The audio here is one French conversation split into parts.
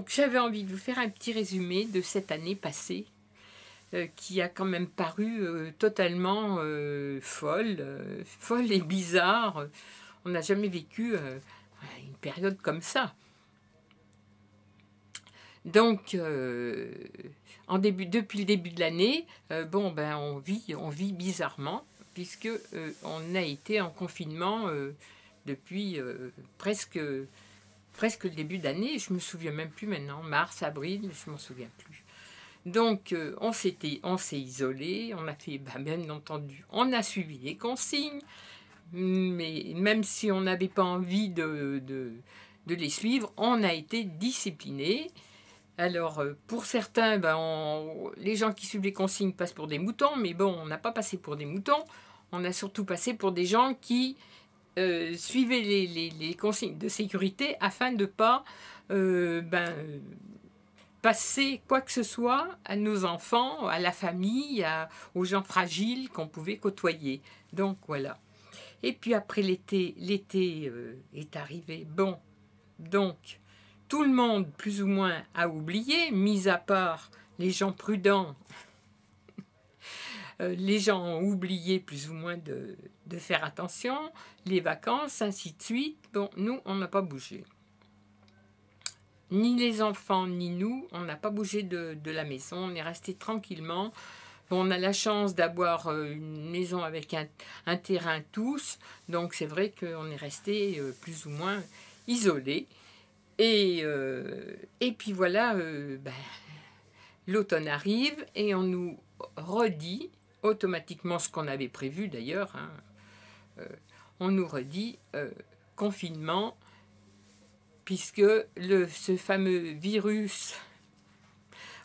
Donc, j'avais envie de vous faire un petit résumé de cette année passée, qui a quand même paru totalement folle et bizarre. On n'a jamais vécu une période comme ça. Donc, depuis le début de l'année, on vit bizarrement, puisque on a été en confinement depuis presque le début d'année. Je me souviens même plus maintenant, mars, avril, je m'en souviens plus. Donc, on s'est isolé, on a fait, bien entendu, on a suivi les consignes, mais même si on n'avait pas envie de les suivre, on a été disciplinés. Alors, pour certains, les gens qui suivent les consignes passent pour des moutons, mais bon, on n'a pas passé pour des moutons, on a surtout passé pour des gens qui suivaient les consignes de sécurité afin de ne pas passer quoi que ce soit à nos enfants, à la famille, aux gens fragiles qu'on pouvait côtoyer. Donc, voilà. Et puis après l'été est arrivé. Bon, donc... Tout le monde, plus ou moins, a oublié, mis à part les gens prudents. Les gens ont oublié, plus ou moins, de faire attention, les vacances, ainsi de suite. Bon, nous, on n'a pas bougé. Ni les enfants, ni nous, on n'a pas bougé de la maison. On est resté tranquillement. Bon, on a la chance d'avoir une maison avec un terrain tous. Donc, c'est vrai qu'on est resté plus ou moins isolés. Et puis voilà, l'automne arrive et on nous redit, automatiquement ce qu'on avait prévu d'ailleurs, on nous redit confinement, puisque ce fameux virus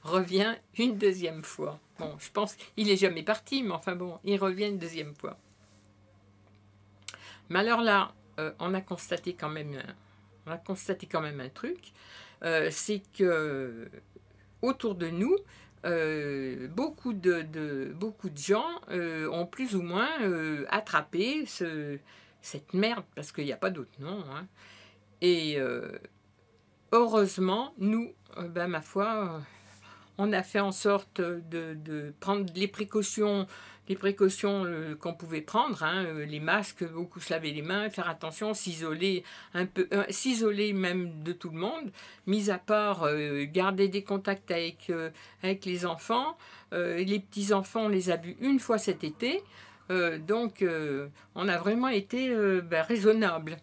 revient une deuxième fois. Bon, je pense qu'il n'est jamais parti, mais enfin bon, il revient une deuxième fois. Mais alors là, on a constaté quand même un truc, c'est que autour de nous, beaucoup de gens ont plus ou moins attrapé cette merde, parce qu'il n'y a pas d'autre nom. Hein. Et heureusement, nous, ma foi, on a fait en sorte de prendre les précautions qu'on pouvait prendre, les masques, beaucoup se laver les mains, faire attention, s'isoler un peu, s'isoler même de tout le monde, mis à part garder des contacts avec les enfants. Les petits-enfants, on les a vus une fois cet été, donc on a vraiment été raisonnable.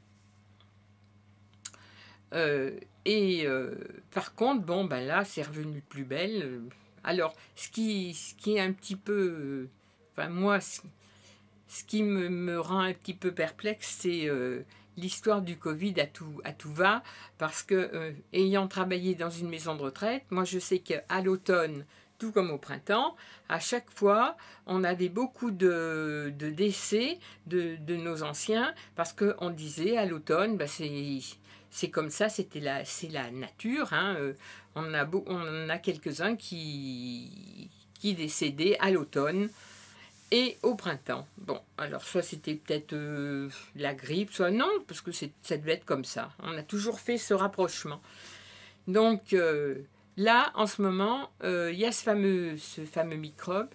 Par contre, là, c'est revenu de plus belle. Alors, ce qui est un petit peu... moi, ce qui me rend un petit peu perplexe, c'est l'histoire du Covid à tout va. Parce que, ayant travaillé dans une maison de retraite, moi, je sais qu'à l'automne, tout comme au printemps, à chaque fois, on avait beaucoup de décès de nos anciens, parce qu'on disait à l'automne, c'est comme ça, c'est la nature. On a quelques-uns qui décédaient à l'automne et au printemps. Bon, alors soit c'était peut-être la grippe, soit non, parce que ça devait être comme ça. On a toujours fait ce rapprochement. Donc là, en ce moment, il y a ce fameux microbe,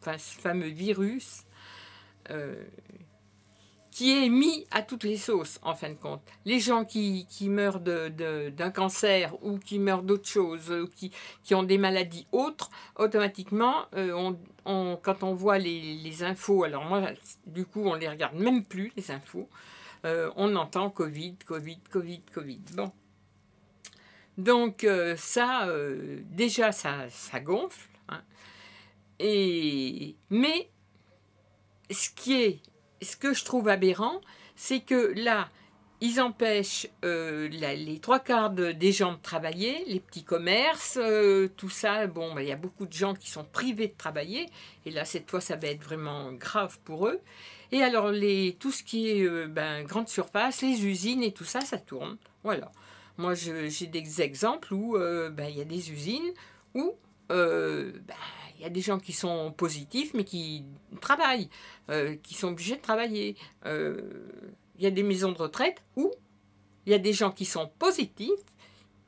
enfin ce fameux virus, qui est mis à toutes les sauces, en fin de compte. Les gens qui meurent d'un cancer ou qui meurent d'autres choses, ou qui ont des maladies autres, automatiquement, quand on voit les infos, alors moi, du coup, on ne les regarde même plus, les infos, on entend Covid. Bon. Donc, déjà, ça gonfle. Hein. Mais, ce que je trouve aberrant, c'est que là, ils empêchent les trois quarts des gens de travailler, les petits commerces, tout ça. Bon, il y a beaucoup de gens qui sont privés de travailler, et là, cette fois, ça va être vraiment grave pour eux. Et alors, tout ce qui est grande surface, les usines et tout ça, ça tourne. Voilà. Moi, j'ai des exemples où il y a des usines où il y a des gens qui sont positifs, mais qui travaillent, qui sont obligés de travailler. Il y a des maisons de retraite où il y a des gens qui sont positifs,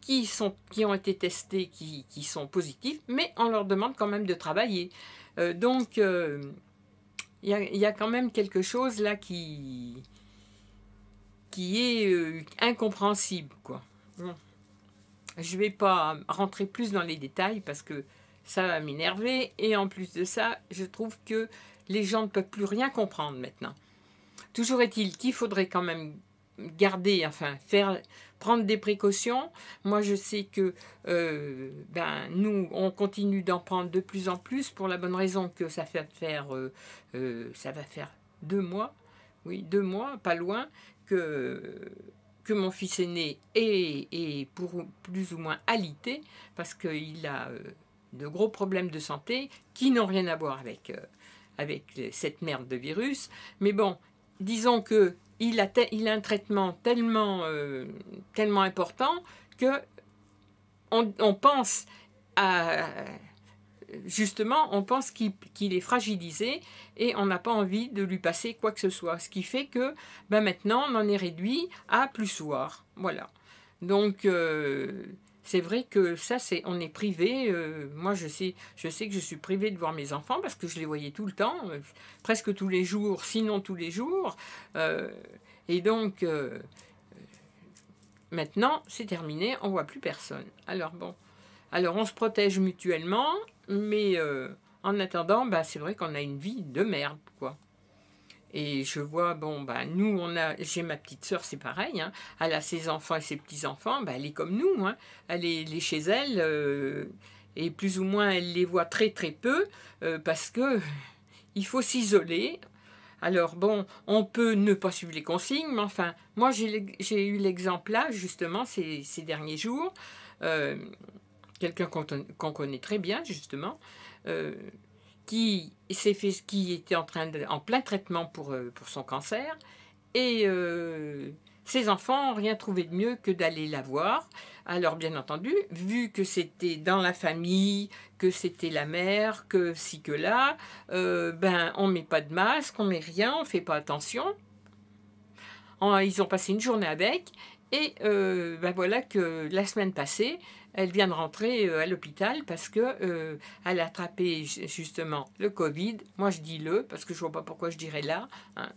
qui ont été testés, qui sont positifs, mais on leur demande quand même de travailler. Donc, il y a quand même quelque chose là qui est incompréhensible, quoi. Bon. Je ne vais pas rentrer plus dans les détails parce que ça va m'énerver. Et en plus de ça, je trouve que les gens ne peuvent plus rien comprendre maintenant. Toujours est-il qu'il faudrait quand même garder, enfin, prendre des précautions. Moi, je sais que nous, on continue d'en prendre de plus en plus pour la bonne raison que ça va faire 2 mois, oui, 2 mois, pas loin, que mon fils aîné est pour plus ou moins alité parce qu'il a de gros problèmes de santé qui n'ont rien à voir avec cette merde de virus. Mais bon, disons que il a un traitement tellement important que on pense à... Justement, on pense qu'il est fragilisé et on n'a pas envie de lui passer quoi que ce soit. Ce qui fait que maintenant, on en est réduit à plus voir. Voilà. Donc, c'est vrai que ça, on est privé. Moi, je sais que je suis privée de voir mes enfants parce que je les voyais tout le temps, presque tous les jours, sinon tous les jours. Et donc, maintenant, c'est terminé, on ne voit plus personne. Alors, bon. Alors, on se protège mutuellement, mais en attendant, c'est vrai qu'on a une vie de merde, quoi. Et je vois, nous, j'ai ma petite sœur, c'est pareil, hein, elle a ses enfants et ses petits-enfants, elle est comme nous, hein, elle est chez elle, et plus ou moins, elle les voit très très peu, parce que il faut s'isoler. Alors bon, on peut ne pas suivre les consignes, mais enfin, moi j'ai eu l'exemple là, justement, ces derniers jours, quelqu'un qu'on connaît très bien, justement, qui était en plein traitement pour son cancer, et ses enfants n'ont rien trouvé de mieux que d'aller la voir. Alors bien entendu, vu que c'était dans la famille, que c'était la mère, que ci, que là, on ne met pas de masque, on ne met rien, on ne fait pas attention. Ils ont passé une journée avec, et voilà que la semaine passée, elle vient de rentrer à l'hôpital parce que elle a attrapé justement le Covid. Moi je dis parce que je vois pas pourquoi je dirais là. Hein.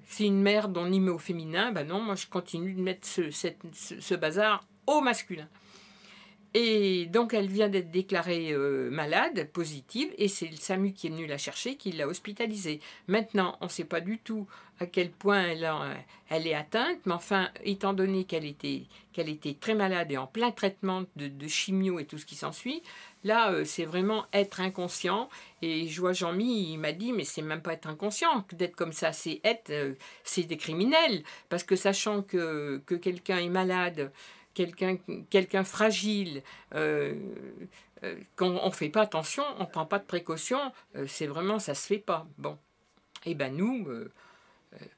C'est une merde, on y met au féminin. Non, moi je continue de mettre ce bazar au masculin. Et donc elle vient d'être déclarée malade, positive, et c'est le SAMU qui est venu la chercher, qui l'a hospitalisée. Maintenant, on ne sait pas du tout à quel point elle est atteinte, mais enfin, étant donné qu'elle était très malade et en plein traitement de chimio et tout ce qui s'ensuit, là, c'est vraiment être inconscient. Et je vois Jean-Mi, il m'a dit, mais c'est même pas être inconscient, d'être comme ça, c'est des criminels. Parce que sachant que quelqu'un est malade, quelqu'un fragile, quand on ne fait pas attention, on ne prend pas de précautions, c'est vraiment, ça ne se fait pas. Bon, et nous,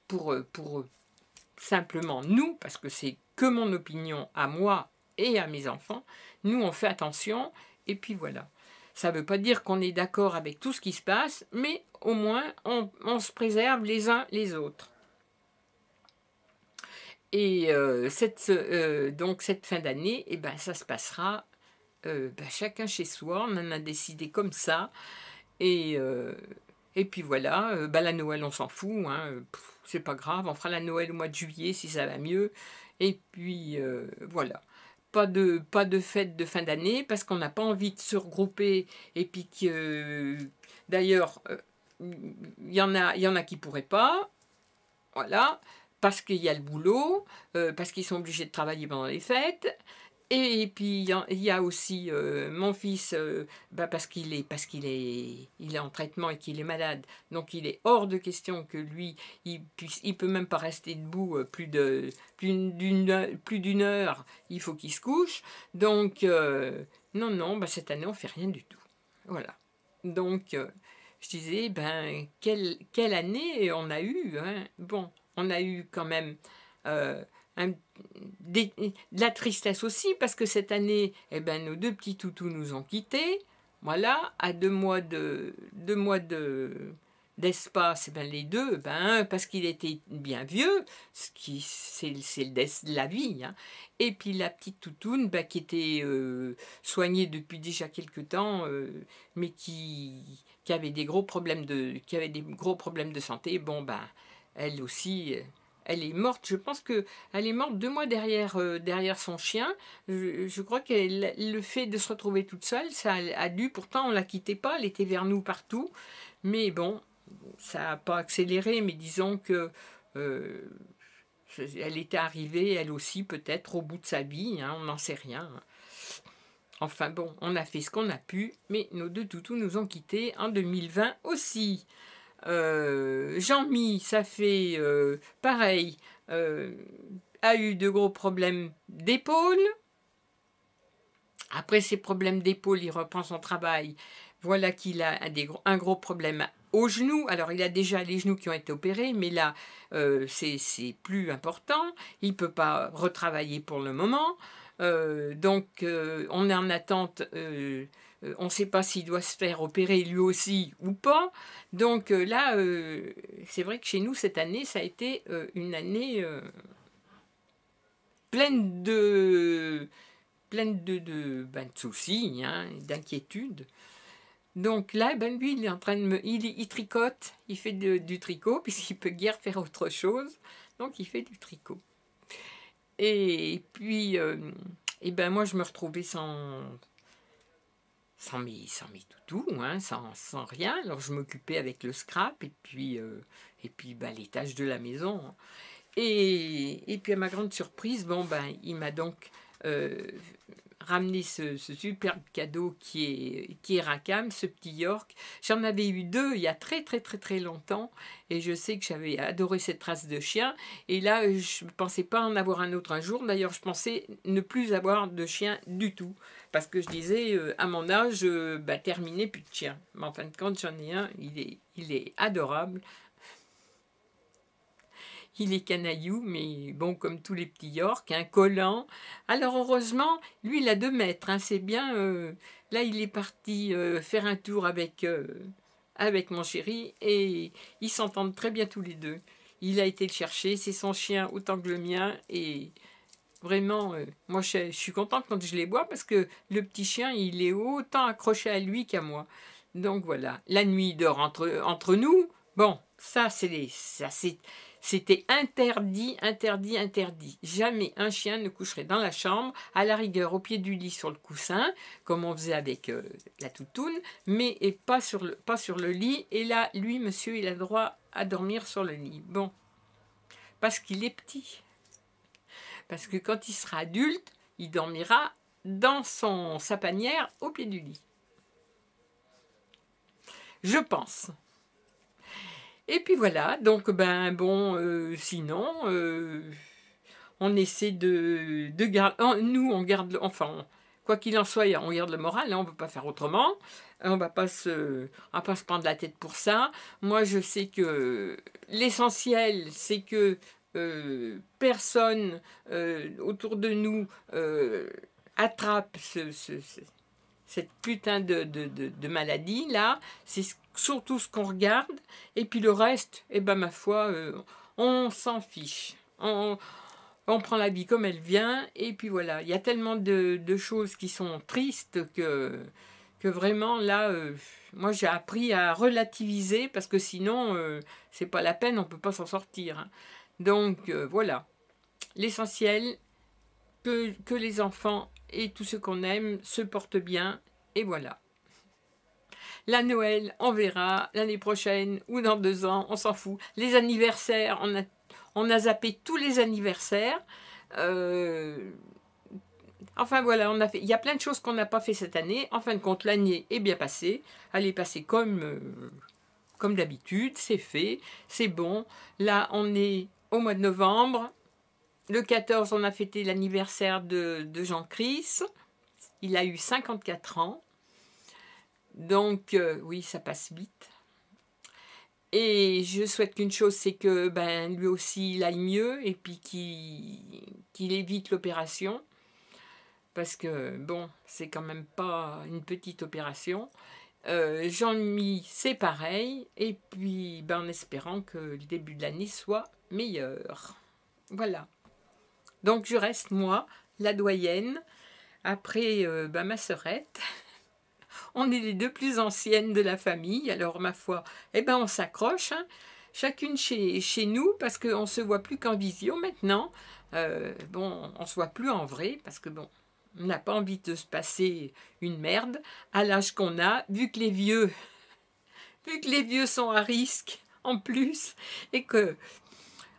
pour simplement nous, parce que c'est que mon opinion à moi et à mes enfants, nous on fait attention, et puis voilà. Ça ne veut pas dire qu'on est d'accord avec tout ce qui se passe, mais au moins on se préserve les uns les autres. Et donc cette fin d'année, ça se passera chacun chez soi. On en a décidé comme ça. Et puis voilà, la Noël, on s'en fout. Hein, c'est pas grave, on fera la Noël au mois de juillet si ça va mieux. Et puis voilà. Pas de fête de fin d'année parce qu'on n'a pas envie de se regrouper. Et puis que d'ailleurs, il y en a qui pourraient pas. Voilà. Parce qu'il y a le boulot, parce qu'ils sont obligés de travailler pendant les fêtes. Et puis il y a aussi mon fils, parce qu'il est en traitement et qu'il est malade. Donc il est hors de question que lui, il peut même pas rester debout plus d'une heure. Il faut qu'il se couche. Donc non, cette année on fait rien du tout. Voilà. Donc je disais, quelle année on a eu, hein. Bon. On a eu quand même de la tristesse aussi, parce que cette année, nos 2 petits toutous nous ont quittés. Voilà, à 2 mois de d'espace, ben les deux, ben parce qu'il était bien vieux, ce qui c'est la vie, hein. Et puis la petite toutoune, ben, qui était soignée depuis déjà quelque temps, mais qui avait des gros problèmes de santé. Bon ben, elle aussi, elle est morte. Je pense que elle est morte 2 mois derrière son chien. Je crois que le fait de se retrouver toute seule, ça a dû. Pourtant, on la quittait pas. Elle était vers nous partout. Mais bon, ça n'a pas accéléré, mais disons que elle était arrivée, elle aussi, peut-être au bout de sa vie, hein, on n'en sait rien. Enfin bon, on a fait ce qu'on a pu, mais nos 2 toutous nous ont quittés en 2020 aussi. Jean-Mi, ça fait pareil, a eu de gros problèmes d'épaule. Après ces problèmes d'épaule, il reprend son travail. Voilà qu'il a un gros problème au genou. Alors, il a déjà les genoux qui ont été opérés, mais là, c'est plus important. Il ne peut pas retravailler pour le moment. Donc, on est en attente. On ne sait pas s'il doit se faire opérer lui aussi ou pas. Donc là, c'est vrai que chez nous, cette année, ça a été une année pleine de de soucis, hein, d'inquiétudes. Donc là, ben lui, il est en train il tricote, il fait du tricot, puisqu'il peut guère faire autre chose. Donc il fait du tricot. Et puis, et ben moi, je me retrouvais sans mes toutous, hein, sans rien. Alors je m'occupais avec le scrap, et puis ben, les tâches de la maison. Et puis à ma grande surprise, bon ben, il m'a donc ramener ce superbe cadeau qui est Rackham, ce petit York. J'en avais eu 2 il y a très longtemps, et je sais que j'avais adoré cette race de chien, et là je ne pensais pas en avoir un autre un jour. D'ailleurs, je pensais ne plus avoir de chien du tout, parce que je disais à mon âge, bah, terminé, plus de chien. Mais en fin de compte, j'en ai un, il est adorable. Il est canaillou, mais bon, comme tous les petits York, hein, collant. Alors heureusement, lui, il a 2 mètres, hein, c'est bien. Là, il est parti faire un tour avec mon chéri, et ils s'entendent très bien tous les deux. Il a été le chercher, c'est son chien autant que le mien, et vraiment, moi, je suis contente quand je les vois, parce que le petit chien, il est autant accroché à lui qu'à moi. Donc voilà, la nuit, il dort entre nous. Bon, ça, c'était interdit, interdit, interdit. Jamais un chien ne coucherait dans la chambre, à la rigueur au pied du lit sur le coussin, comme on faisait avec la toutoune, mais pas sur le lit. Et là, lui, monsieur, il a droit à dormir sur le lit. Bon, parce qu'il est petit. Parce que quand il sera adulte, il dormira dans sa panière au pied du lit. Je pense. Et puis voilà, donc ben bon, sinon, on essaie de garder. Nous, on garde, enfin, quoi qu'il en soit, on garde le moral, hein, on ne peut pas faire autrement. On va pas se prendre la tête pour ça. Moi, je sais que l'essentiel, c'est que personne autour de nous attrape cette putain de maladie là. C'est surtout ce qu'on regarde, et puis le reste, eh ben ma foi, on s'en fiche. On prend la vie comme elle vient, et puis voilà. Il y a tellement de choses qui sont tristes que vraiment là, moi j'ai appris à relativiser, parce que sinon c'est pas la peine, on peut pas s'en sortir, hein. Donc voilà, l'essentiel, que les enfants et tous ceux qu'on aime se portent bien, et voilà. La Noël, on verra l'année prochaine ou dans 2 ans, on s'en fout. Les anniversaires, on a zappé tous les anniversaires. Enfin voilà, il y a plein de choses qu'on n'a pas fait cette année. En fin de compte, l'année est bien passée. Elle est passée comme d'habitude, c'est fait, c'est bon. Là, on est au mois de novembre. Le 14, on a fêté l'anniversaire de Jean-Chris. Il a eu 54 ans. Donc, oui, ça passe vite. Et je souhaite qu'une chose, c'est que ben, lui aussi, il aille mieux, et puis qu'il évite l'opération. Parce que, bon, c'est quand même pas une petite opération. Jean-Mi, c'est pareil. Et puis, ben, en espérant que le début de l'année soit meilleur. Voilà. Donc, je reste, moi, la doyenne. Après, ben, ma sœurette. On est les deux plus anciennes de la famille. Alors, ma foi, eh ben, on s'accroche, hein, chacune chez nous, parce qu'on ne se voit plus qu'en visio maintenant. Bon, on ne se voit plus en vrai, parce que bon, on n'a pas envie de se passer une merde à l'âge qu'on a, vu que les vieux sont à risque en plus, et que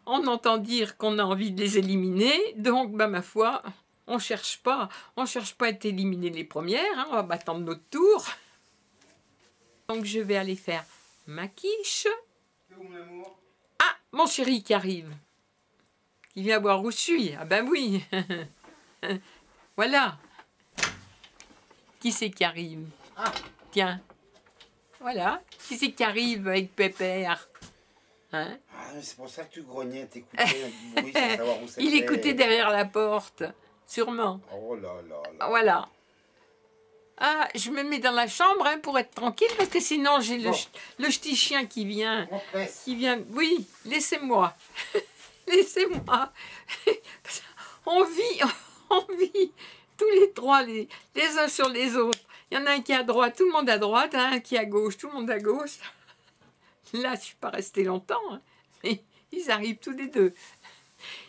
on entend dire qu'on a envie de les éliminer. Donc, bah, ma foi, on cherche pas à être éliminées les premières, hein, on va attendre notre tour. Donc, je vais aller faire ma quiche. Ah, mon chéri qui arrive. Qui vient voir où je suis. Ah ben oui. Voilà. Qui c'est qui arrive? Ah, tiens. Voilà. Qui c'est qui arrive avec Pépère? Hein? Ah, c'est pour ça que tu grognais, t'écoutais un bruit sans savoir où c'était. Il écoutait derrière la porte. Sûrement. Oh là là là. Voilà. Ah, je me mets dans la chambre, hein, pour être tranquille, parce que sinon j'ai le petit chien qui vient. Oui, laissez-moi. Laissez-moi. On vit tous les trois, les uns sur les autres. Il y en a un qui est à droite, tout le monde à droite, un qui est à gauche, tout le monde à gauche. Là, je ne suis pas restée longtemps, hein, mais ils arrivent tous les deux.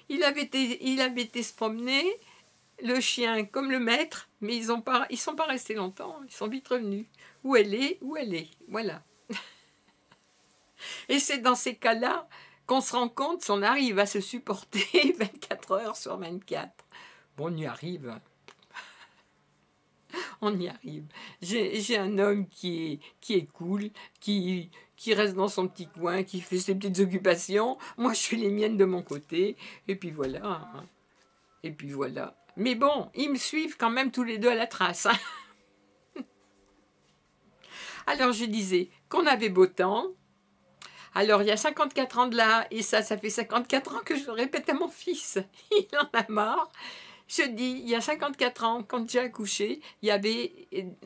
Il avait été se promener, le chien comme le maître, mais ils sont pas restés longtemps, ils sont vite revenus. Où elle est, voilà. Et c'est dans ces cas-là qu'on se rend compte si on arrive à se supporter 24 heures sur 24. Bon, on y arrive. On y arrive. J'ai un homme qui est cool, qui reste dans son petit coin, qui fait ses petites occupations. Moi, je fais les miennes de mon côté. Et puis voilà. Hein. Et puis voilà. Mais bon, ils me suivent quand même tous les deux à la trace. Hein. Alors, je disais qu'on avait beau temps. Alors, il y a 54 ans de là, et ça fait 54 ans que je le répète à mon fils. Il en a marre. Je dis, il y a 54 ans, quand j'ai accouché, il y avait,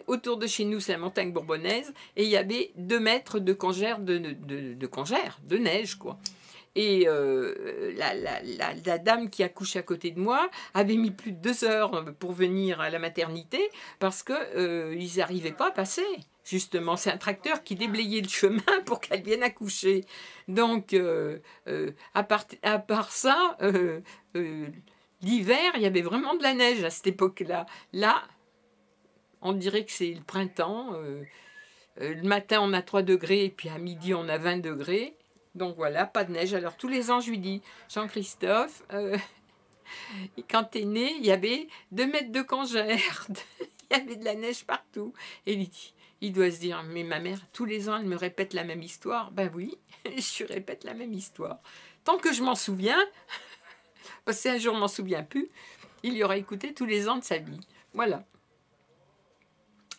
autour de chez nous, c'est la montagne bourbonnaise, et il y avait 2 mètres de congère, de neige, quoi. Et la dame qui accouche à côté de moi avait mis plus de 2 heures pour venir à la maternité, parce qu'ils n'arrivaient pas à passer. Justement, c'est un tracteur qui déblayait le chemin pour qu'elle vienne accoucher. Donc, à part ça, l'hiver, il y avait vraiment de la neige à cette époque-là. Là, on dirait que c'est le printemps. Le matin, on a 3 degrés, et puis à midi, on a 20 degrés. Donc voilà, pas de neige. Alors tous les ans, je lui dis, Jean-Christophe, quand t'es né, il y avait 2 mètres de congère. Il y avait de la neige partout. Et il doit se dire, mais ma mère, tous les ans, elle me répète la même histoire. Ben oui, je répète la même histoire. Tant que je m'en souviens, parce que si un jour je m'en souviens plus, il y aura écouté tous les ans de sa vie. Voilà.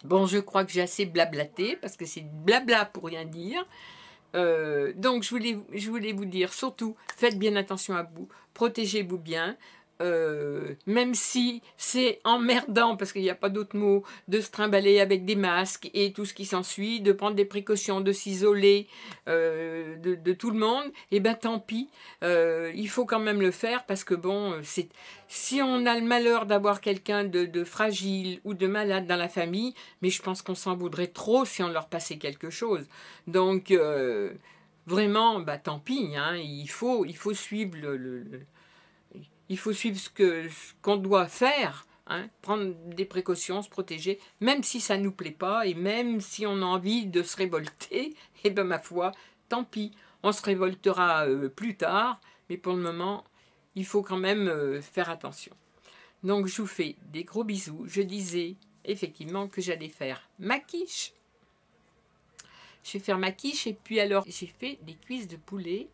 Bon, je crois que j'ai assez blablaté, parce que c'est blabla pour rien dire. Donc, je voulais vous dire, surtout, faites bien attention à vous, protégez-vous bien. Même si c'est emmerdant, parce qu'il n'y a pas d'autre mot, de se trimballer avec des masques et tout ce qui s'ensuit, de prendre des précautions, de s'isoler de tout le monde, et ben tant pis, il faut quand même le faire, parce que bon, si on a le malheur d'avoir quelqu'un de fragile ou de malade dans la famille, mais je pense qu'on s'en voudrait trop si on leur passait quelque chose. Donc, vraiment, bah tant pis, hein, il faut suivre il faut suivre ce qu'on doit faire, hein, prendre des précautions, se protéger, même si ça ne nous plaît pas, et même si on a envie de se révolter, et ben ma foi, tant pis, on se révoltera plus tard, mais pour le moment, il faut quand même faire attention. Donc je vous fais des gros bisous. Je disais effectivement que j'allais faire ma quiche. Je vais faire ma quiche, et puis alors j'ai fait des cuisses de poulet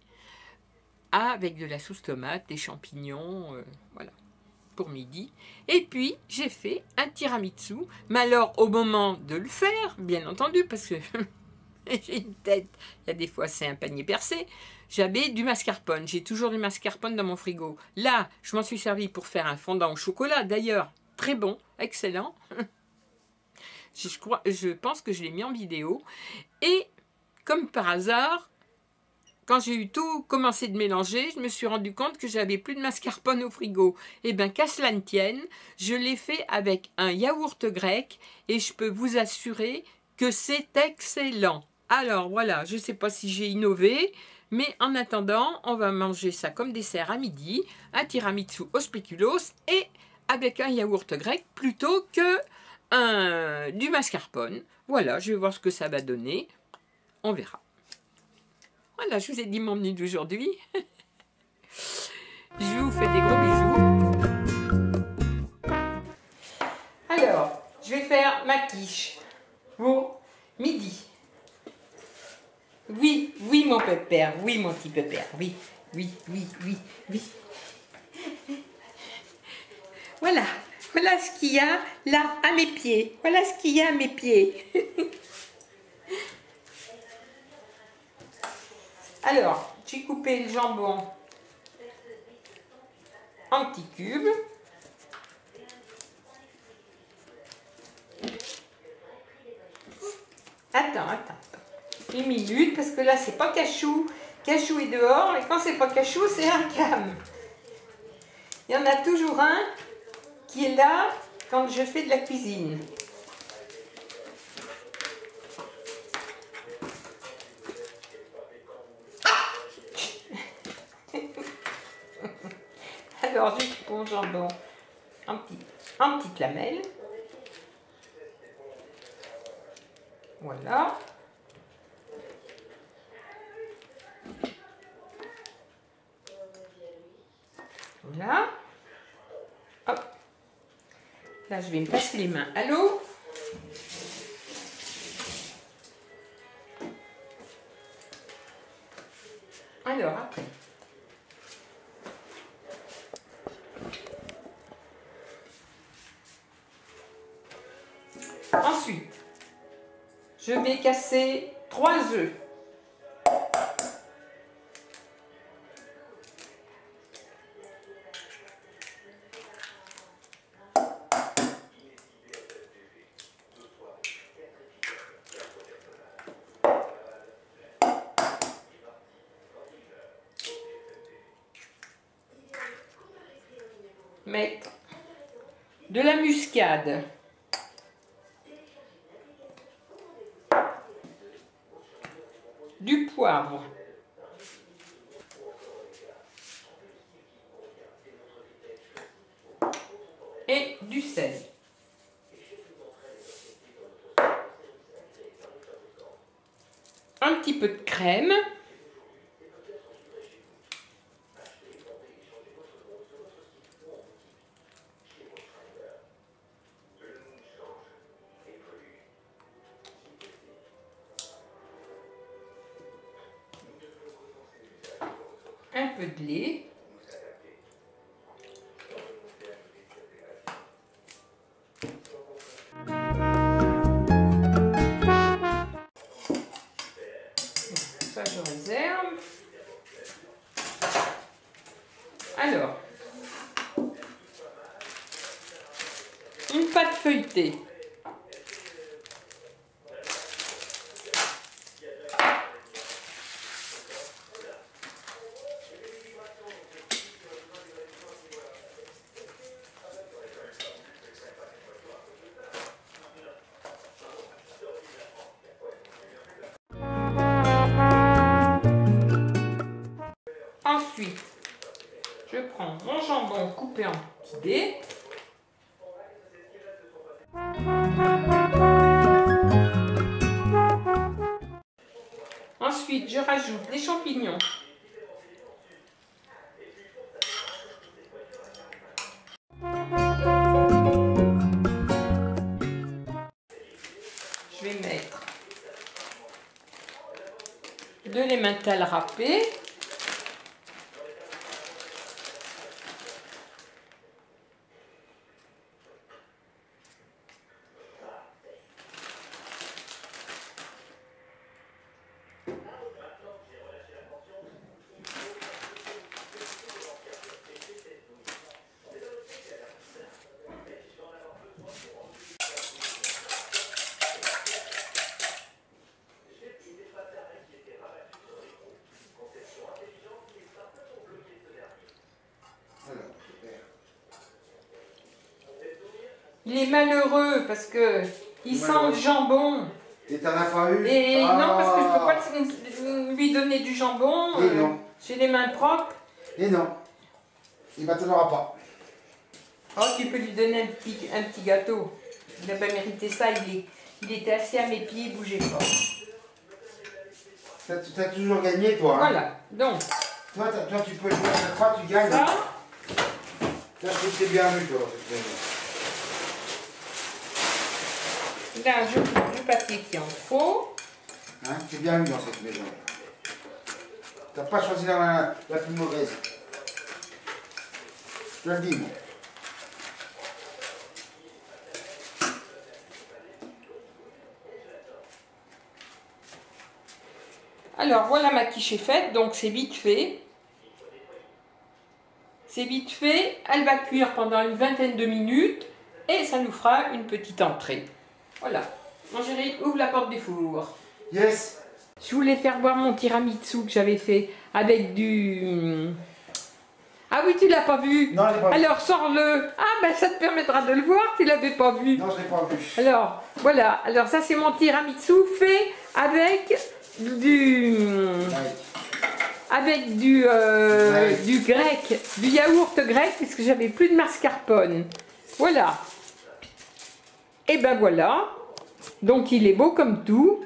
avec de la sauce tomate, des champignons, voilà, pour midi. Et puis, j'ai fait un tiramisu. Mais alors, au moment de le faire, bien entendu, parce que j'ai une tête, il y a des fois, c'est un panier percé, j'avais du mascarpone. J'ai toujours du mascarpone dans mon frigo. Là, je m'en suis servi pour faire un fondant au chocolat, d'ailleurs, très bon, excellent. Je pense que je l'ai mis en vidéo. Et comme par hasard, quand j'ai eu tout commencé de mélanger, je me suis rendu compte que j'avais plus de mascarpone au frigo. Et bien, qu'à cela ne tienne, je l'ai fait avec un yaourt grec et je peux vous assurer que c'est excellent. Alors voilà, je ne sais pas si j'ai innové, mais en attendant, on va manger ça comme dessert à midi, un tiramisu au spéculoos et avec un yaourt grec plutôt que du mascarpone. Voilà, je vais voir ce que ça va donner. On verra. Voilà, je vous ai dit mon menu d'aujourd'hui. Je vous fais des gros bisous. Alors, je vais faire ma quiche pour midi. Oui, oui mon pépère, oui mon petit pépère, oui, oui, oui, oui, oui. Voilà, voilà ce qu'il y a là à mes pieds. Voilà ce qu'il y a à mes pieds. Alors, j'ai coupé le jambon en petits cubes. Attends. Une minute, parce que là, c'est pas Cachou. Cachou est dehors, et quand c'est pas Cachou, c'est un Cam. Il y en a toujours un qui est là quand je fais de la cuisine. Alors, je coupe mon jambon en petites lamelles. Voilà. Voilà. Hop. Là, je vais me passer les mains à l'eau. Alors, après. Ensuite, je vais casser 3 œufs. Mettre de la muscade, du poivre, et du sel. Un petit peu de crème. Un peu de lait. Ça, je réserve. Alors, une pâte feuilletée. Ensuite, je prends mon jambon coupé en petits dés. Ensuite, je rajoute des champignons. Je vais mettre de l'emmental râpé. Il est malheureux parce que il sent le jambon. Et t'en as pas eu? Et non, parce que je peux pas lui donner du jambon. Et non. J'ai les mains propres. Et non. Il ne t'en pas. Oh, tu peux lui donner un petit gâteau. Il n'a pas mérité ça. Il était assis à mes pieds, il ne bougeait pas. Tu as toujours gagné, toi. Hein? Voilà. Donc. Toi, tu peux jouer à chaque fois, tu gagnes. Ça. Toi, c'est bien vu, toi, cette maison. Là, je prends le papier qu'il en faut. Hein, c'est bien vu dans cette maison. Tu n'as pas choisi la plus mauvaise. Je te le dis, moi. Alors, voilà ma quiche est faite, donc c'est vite fait. C'est vite fait, elle va cuire pendant une vingtaine de minutes et ça nous fera une petite entrée. Voilà. Mon chéri, ouvre la porte du four. Yes. Je voulais faire voir mon tiramisu que j'avais fait avec du... Ah oui, tu l'as pas vu? Non, je l'ai pas vu. Alors, sors-le. Ah, ben ça te permettra de le voir, tu l'avais pas vu. Non, je l'ai pas vu. Alors, voilà. Alors, ça, c'est mon tiramisu fait avec du... Avec du grec, du yaourt grec, puisque j'avais plus de mascarpone. Voilà. Et ben voilà. Donc il est beau comme tout.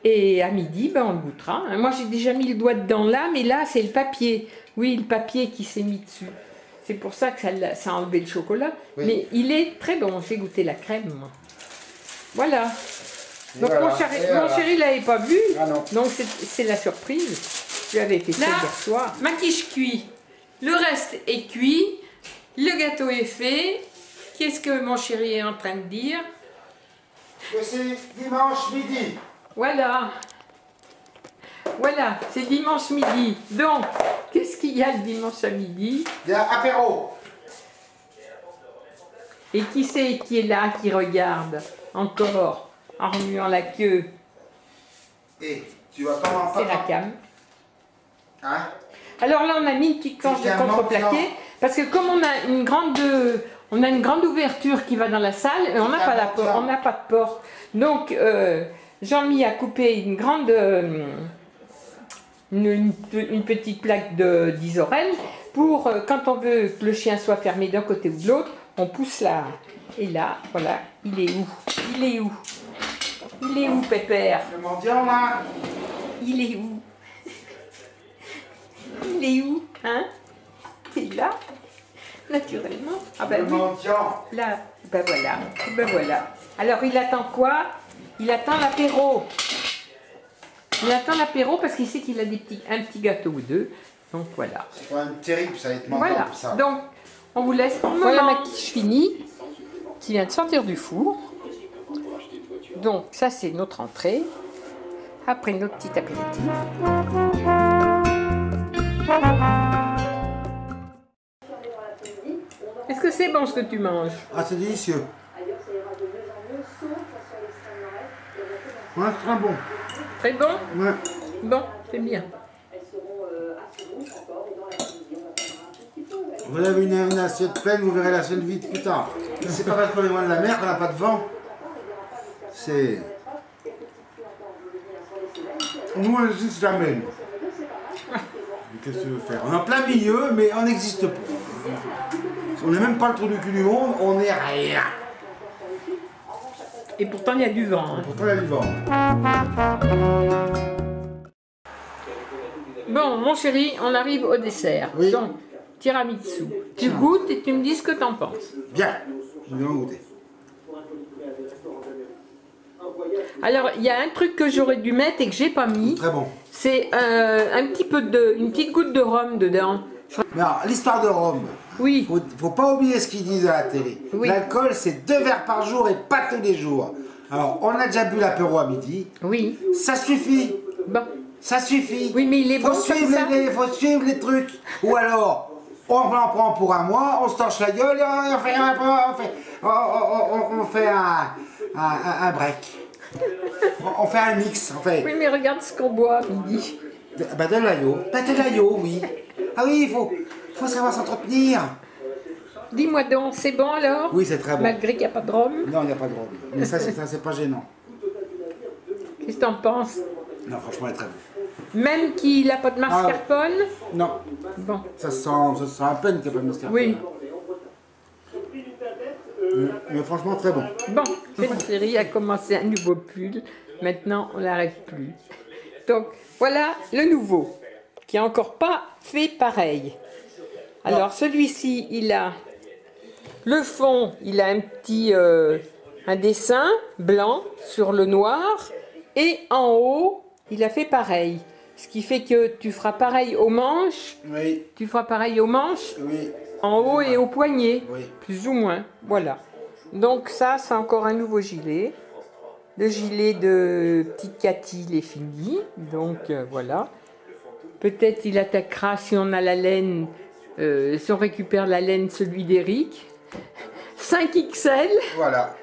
Et à midi, ben on le goûtera. Moi j'ai déjà mis le doigt dedans là, mais là c'est le papier. Oui, le papier qui s'est mis dessus. C'est pour ça que ça a enlevé le chocolat. Oui. Mais il est très bon. J'ai goûté la crème, moi. Voilà. Donc voilà. Mon chéri ne l'avait pas vu, donc c'est la surprise. Je lui avais fait ça hier soir. Ma quiche cuit, le reste est cuit, le gâteau est fait. Qu'est-ce que mon chéri est en train de dire? Que c'est dimanche midi. Voilà. Voilà, c'est dimanche midi. Donc, qu'est-ce qu'il y a le dimanche à midi? Il y a apéro. Et qui c'est qui est là, qui regarde encore? En remuant la queue. Et tu vas comment faire? C'est la cam. Hein? Alors là, on a mis une petite planche de contreplaqué. Parce que comme on a une grande ouverture qui va dans la salle, et on n'a pas de porte. Donc, Jean-Mi a coupé une grande... une petite plaque d'isorel pour, quand on veut que le chien soit fermé d'un côté ou de l'autre, on pousse là. Et là, voilà, il est où? Il est où? Il est où, Pépère? Le mendiant, là? Il est où? Il est où? Hein? C'est là? Naturellement. Ah ben le mendiant. Là, ben voilà. Ben voilà. Alors, il attend quoi? Il attend l'apéro. Il attend l'apéro parce qu'il sait qu'il a un petit gâteau ou deux. Donc, voilà. C'est quand même terrible, ça va être mendiant, voilà. ça. Donc, on vous laisse. Voilà ma quiche finie qui vient de sortir du four. Donc ça c'est notre entrée, après notre petit apéritif. Est-ce que c'est bon ce que tu manges? Ah, c'est délicieux. Ouais, très bon. Très bon? Ouais. Bon, c'est bien. Vous avez une assiette pleine, vous verrez l'assiette vide plus tard. C'est pas parce qu'on est loin de la mer qu'on n'a pas de vent. C'est... Nous, on n'existe jamais. Qu'est-ce que tu veux faire? On est en plein milieu, mais on n'existe pas. On n'est même pas le trou du cul du monde, on n'est rien. Et pourtant, il y a du vent. Hein. Pourtant, il y a du vent. Bon, mon chéri, on arrive au dessert. Oui. Donc, tiramisu. Tu goûtes et tu me dis ce que tu en penses. Bien, je vais en goûter. Alors, il y a un truc que j'aurais dû mettre et que j'ai pas mis. Très bon. C'est une petite goutte de rhum dedans. Mais alors, l'histoire de rhum. Oui. Faut pas oublier ce qu'ils disent à la télé. Oui. L'alcool, c'est 2 verres par jour et pas tous les jours. Alors, on a déjà bu l'apéro à midi. Oui. Ça suffit. Bon. Ça suffit. Oui, mais il est bon faut suivre les trucs. Ou alors, on en prend pour un mois, on se torche la gueule et on fait un break. On fait un mix, en fait. Oui, mais regarde ce qu'on boit à midi. De l'ayo. De l'ayo, oui. Ah oui, il faut savoir s'entretenir. dis-moi donc, c'est bon alors? Oui, c'est très bon. Malgré qu'il n'y a pas de rhum? Non, il n'y a pas de rhum. Mais ça, c'est pas gênant. Qu'est-ce que t'en penses? Non, franchement, il est très bon. Même qu'il n'a pas de mascarpone? Non. Bon. Ça se sent à peine qu'il n'y a pas de mascarpone. Oui. Mais franchement, très bon. Bon, cette série a commencé un nouveau pull. Maintenant, on n'arrête plus. Donc, voilà le nouveau, qui n'a encore pas fait pareil. Alors, celui-ci, il a le fond, il a un petit un dessin blanc sur le noir. Et en haut, il a fait pareil. Ce qui fait que tu feras pareil aux manches. Oui. Tu feras pareil aux manches. Oui. En haut et au poignet. Oui. Plus ou moins. Voilà. Donc ça, c'est encore un nouveau gilet. Le gilet de petite Cathy, il est fini. Donc voilà. Peut-être il attaquera si on a la laine, si on récupère la laine, celui d'Eric. 5 XL. Voilà.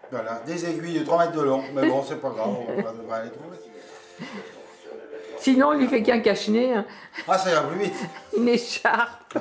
Voilà. Des aiguilles de 3 mètres de long. Mais bon, c'est pas grave, on va aller trouver. Sinon, on lui fait qu'un cache-nez. Hein. Ah, ça ira plus vite. Une écharpe.